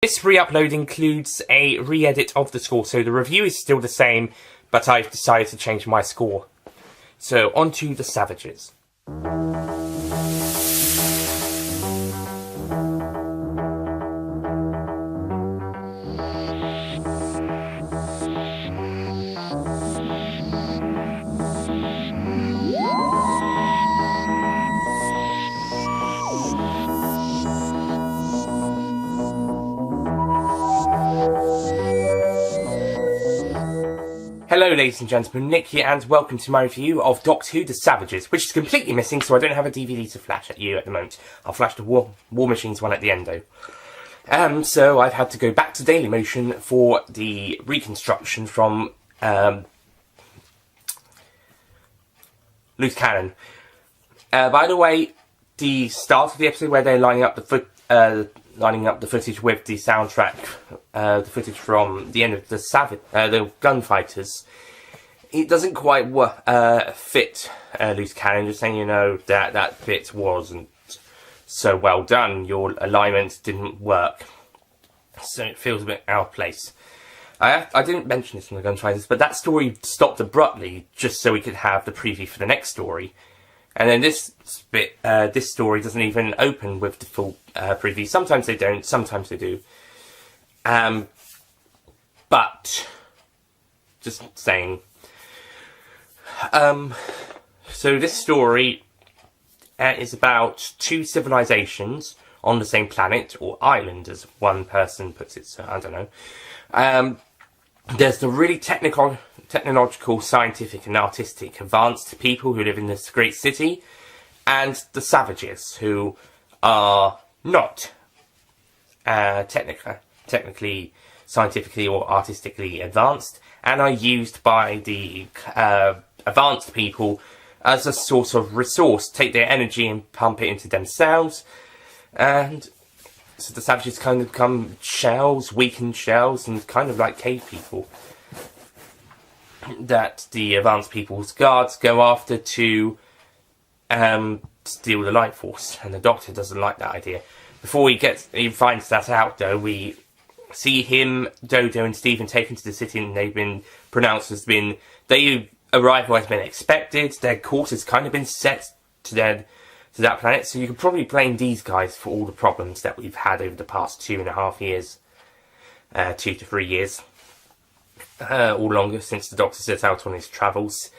This re-upload includes a re-edit of the score, so the review is still the same, but I've decided to change my score. So, on to The Savages. Hello ladies and gentlemen, Nick here and welcome to my review of Doctor Who The Savages, which is completely missing, so I don't have a DVD to flash at you at the moment. I'll flash the War Machines one at the end though. So I've had to go back to Dailymotion for the reconstruction from Loose Cannon. By the way, the start of the episode where they're lining up the footage with the soundtrack, the footage from the end of the Gunfighters, it doesn't quite fit Loose Cannon. Just saying, you know, that bit wasn't so well done. Your alignment didn't work, so it feels a bit out of place. I didn't mention this in the Gunfighters, but that story stopped abruptly just so we could have the preview for the next story. And then this story doesn't even open with the full preview. Sometimes they don't, sometimes they do. But, just saying. So this story is about two civilizations on the same planet, or island, as one person puts it, so I don't know. There's the really technological, scientific and artistic advanced people who live in this great city, and the savages, who are not technically, scientifically or artistically advanced, and are used by the advanced people as a sort of resource, take their energy and pump it into themselves, and so the savages kind of become shells, weakened shells, and kind of like cave people that the advanced people's guards go after to steal the life force, and the Doctor doesn't like that idea. Before he finds that out, though, we see him, Dodo, and Stephen taken to the city, and they've been pronounced as their arrival has been expected. Their course has kind of been set to that planet, so you could probably blame these guys for all the problems that we've had over the past 2.5 years, 2 to 3 years. Or longer, since the Doctor set out on his travels,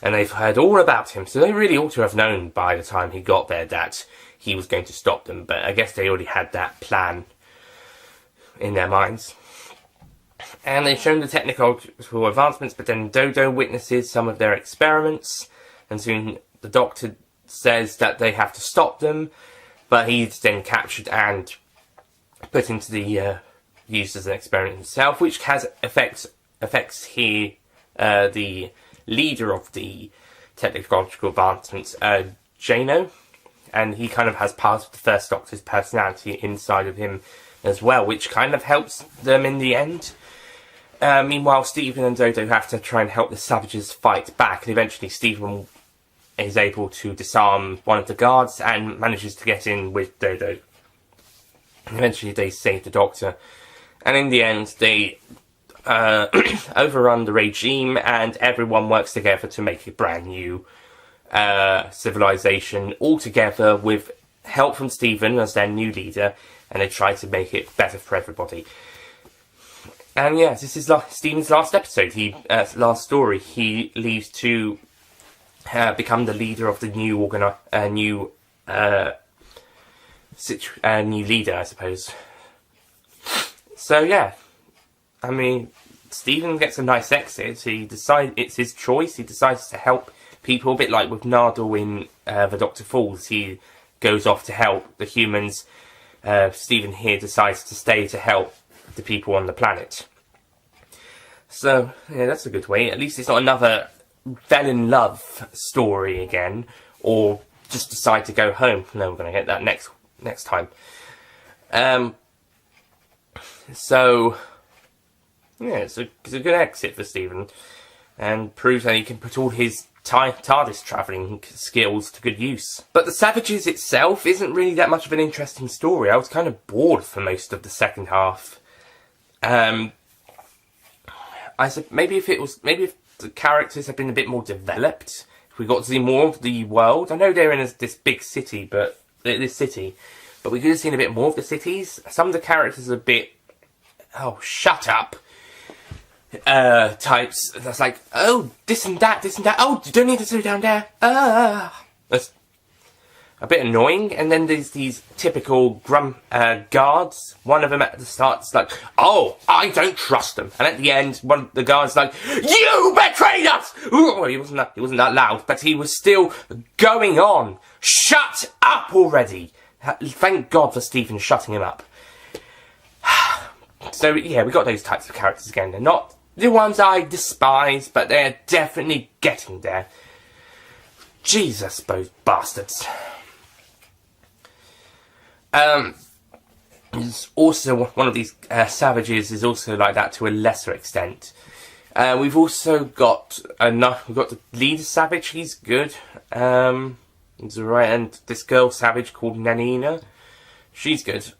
and they've heard all about him, so they really ought to have known by the time he got there that he was going to stop them, but I guess they already had that plan in their minds. And they've shown the technical advancements, but then Dodo witnesses some of their experiments, and soon the Doctor says that they have to stop them, but he's then captured and put into the used as an experiment himself, which has affects the leader of the technological advancements, Jano, and he kind of has part of the First Doctor's personality inside of him as well, which kind of helps them in the end. Meanwhile, Stephen and Dodo have to try and help the savages fight back, and eventually Stephen is able to disarm one of the guards and manages to get in with Dodo. Eventually they save the Doctor, and in the end they overrun the regime, and everyone works together to make a brand new civilization, all together with help from Stephen as their new leader, and they try to make it better for everybody. And yeah, this is Stephen's last episode. Last story. He leaves to become the leader of the new new leader, I suppose. So yeah, I mean, Stephen gets a nice exit. It's his choice. He decides to help people, a bit like with Nardole in The Doctor Falls. He goes off to help the humans. Stephen here decides to stay to help the people on the planet. So yeah, that's a good way. At least it's not another fell in love story again, or just decide to go home. No, we're going to get that next time. So yeah, it's a good exit for Stephen. and proves that he can put all his TARDIS travelling skills to good use. But the Savages itself isn't really that much of an interesting story. I was kind of bored for most of the second half. I said maybe if the characters had been a bit more developed, if we got to see more of the world. I know they're in this big city, but we could have seen a bit more of the cities. Some of the characters are a bit, oh, shut up, types. That's like, oh, this and that. Oh, you don't need to sit down there. That's a bit annoying. And then there's these typical guards. One of them at the start is like, oh, I don't trust them. And at the end, one of the guards like, you betrayed us! Ooh, well, he wasn't that loud, but he was still going on. Shut up already! Thank God for Stephen shutting him up. So, yeah, we got those types of characters again. They're not the ones I despise, but they're definitely getting there. Jesus, those bastards. It's also one of these Savages is also like that to a lesser extent. We've also got the leader Savage. He's good. He's alright, and this girl Savage called Nanina. She's good.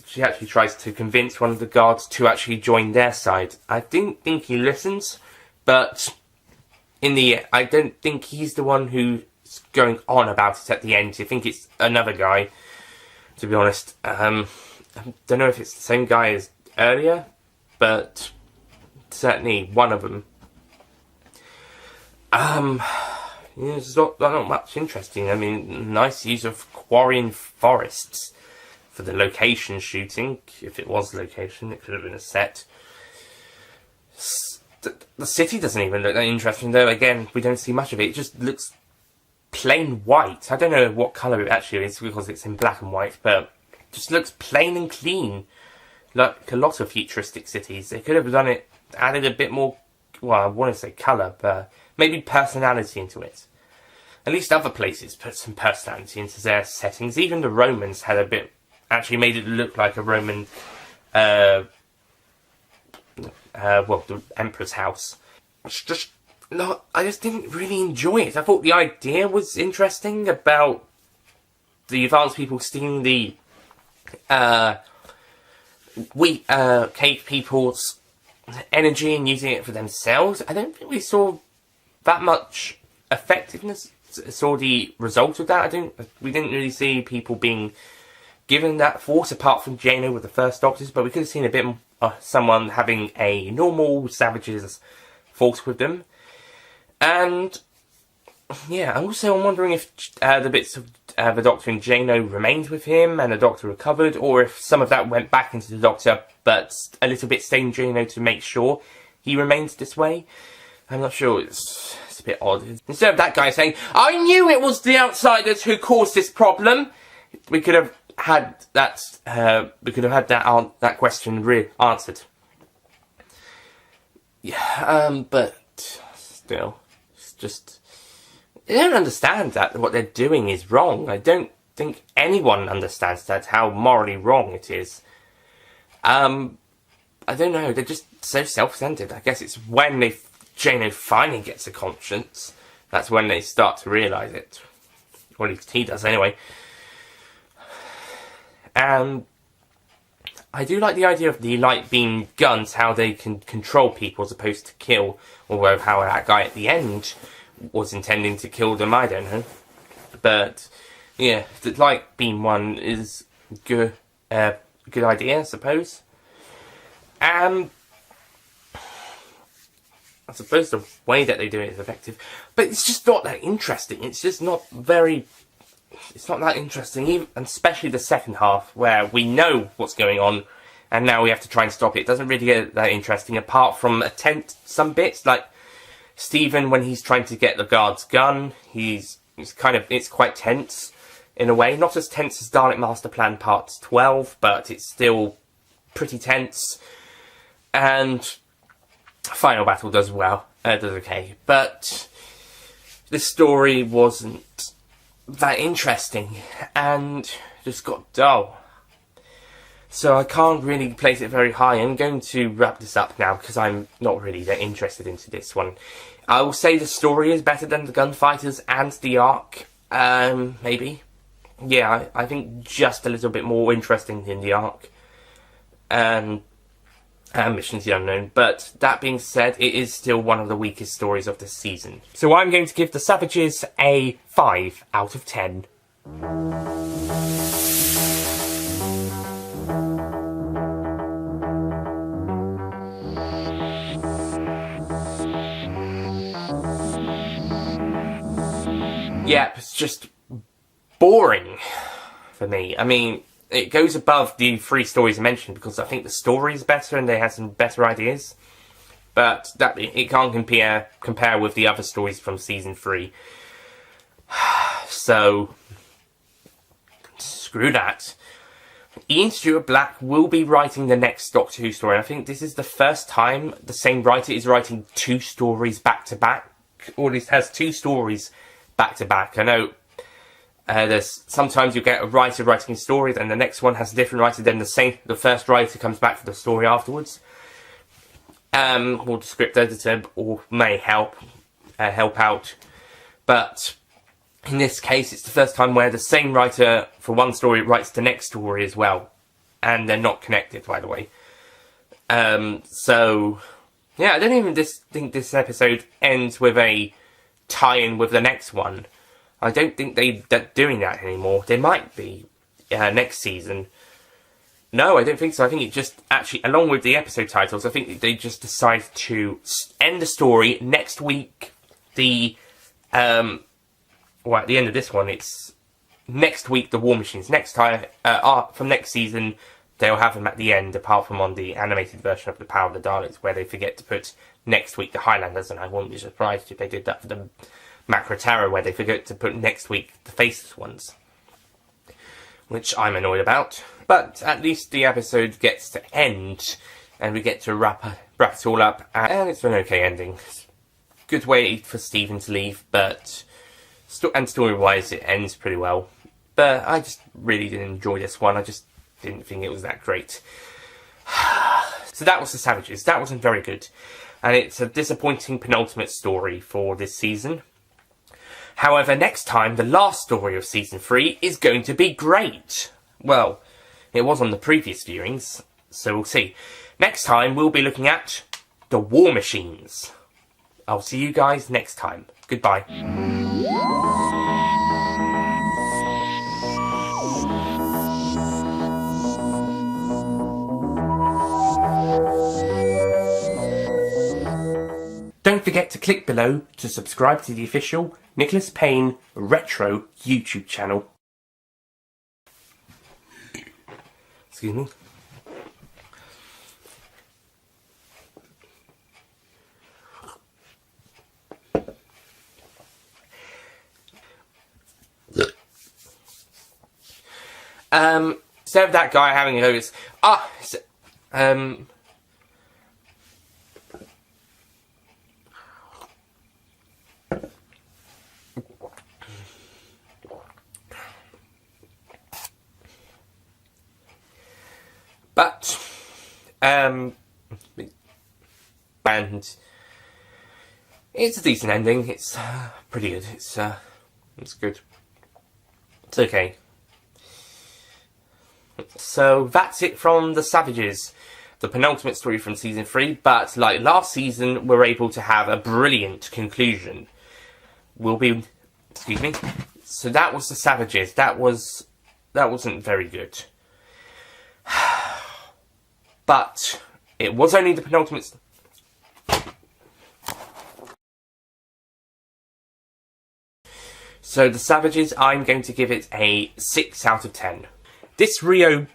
She actually tries to convince one of the guards to actually join their side. I didn't think he listens, but I don't think he's the one who's going on about it at the end. I think it's another guy, to be honest. I don't know if it's the same guy as earlier, but certainly one of them. There's not much interesting. I mean, nice use of quarrying forests for the location shooting. If it was location, it could have been a set. The city doesn't even look that interesting, though. Again, we don't see much of it. It just looks plain white. I don't know what colour it actually is because it's in black and white, but it just looks plain and clean. Like a lot of futuristic cities. They could have done it, added a bit more, well, I want to say colour, but maybe personality into it. At least other places put some personality into their settings. Even the Romans had a bit, actually made it look like a Roman, the Emperor's house. It's just not, I just didn't really enjoy it. I thought the idea was interesting about the advanced people stealing the, cave people's energy and using it for themselves. I don't think we saw that much effectiveness, saw the result of that. We didn't really see people being given that force apart from Jano with the first Doctors, but we could have seen a bit someone having a normal Savage's force with them. And yeah, I'm wondering if the bits of the Doctor and Jano remained with him and the Doctor recovered, or if some of that went back into the Doctor, but a little bit stayed in Jano to make sure he remains this way. I'm not sure. It's a bit odd. Instead of that guy saying, "I knew it was the outsiders who caused this problem," we could have had that. That question answered. Yeah, but still, it's just, I don't understand that what they're doing is wrong. I don't think anyone understands that, how morally wrong it is. I don't know, they're just so self-centered. I guess it's when Jano finally gets a conscience, that's when they start to realise it. Or at least he does anyway. I do like the idea of the light beam guns, how they can control people as opposed to kill, although how that guy at the end was intending to kill them, I don't know. But yeah, the light beam one is good idea, I suppose. I suppose the way that they do it is effective, but it's just not that interesting. It's just not very. It's not that interesting, even, and especially the second half, where we know what's going on, and now we have to try and stop it. It doesn't really get that interesting, apart from some bits, like Stephen, when he's trying to get the guard's gun, it's quite tense, in a way. Not as tense as Dalek Master Plan Part 12, but it's still pretty tense. And Final Battle does well, does okay. But this story wasn't that interesting, and just got dull. So I can't really place it very high. I'm going to wrap this up now because I'm not really that interested into this one. I will say the story is better than the Gunfighters and the Ark. Maybe. Yeah, I think just a little bit more interesting in the Ark. And Missions the Unknown. But that being said, it is still one of the weakest stories of this season. So I'm going to give The Savages a 5 out of 10. Yep, it's just boring for me. I mean, it goes above the 3 stories I mentioned because I think the story is better and they have some better ideas. But that it can't compare with the other stories from season 3. So, screw that. Ian Stuart Black will be writing the next Doctor Who story. I think this is the first time the same writer is writing 2 stories back to back, or at least has 2 stories back to back. I know there's sometimes you get a writer writing a story and the next one has a different writer, then the first writer comes back for the story afterwards. Or the script editor or may help out. But in this case it's the first time where the same writer for one story writes the next story as well. And they're not connected, by the way. So yeah, I don't even think this episode ends with a tie-in with the next one. I don't think they're doing that anymore. They might be next season. No, I don't think so. I think it just actually, along with the episode titles, I think they just decided to end the story next week. At the end of this one, it's next week the War Machines. Next time, from next season, they'll have them at the end, apart from on the animated version of The Power of the Daleks, where they forget to put next week the Highlanders, and I wouldn't be surprised if they did that for the Macra Terror, where they forget to put next week the Faceless ones. Which I'm annoyed about. But at least the episode gets to end, and we get to wrap it all up, and it's an okay ending. Good way for Stephen to leave, but story-wise it ends pretty well. But I just really didn't enjoy this one. I just didn't think it was that great. So that was The Savages. That wasn't very good. And it's a disappointing penultimate story for this season. However, next time, the last story of Season 3 is going to be great. Well, it was on the previous viewings, so we'll see. Next time, we'll be looking at The War Machines. I'll see you guys next time. Goodbye. Don't forget to click below to subscribe to the official Nicholas Payne Retro YouTube channel. Excuse me. Instead of that guy having those, but, and it's a decent ending. It's pretty good. It's good. It's okay. So that's it from The Savages, the penultimate story from Season 3, but like last season, we're able to have a brilliant conclusion. Excuse me. So that was The Savages. That wasn't very good. But it was only the penultimate. So The Savages, I'm going to give it a 6 out of 10. This Rio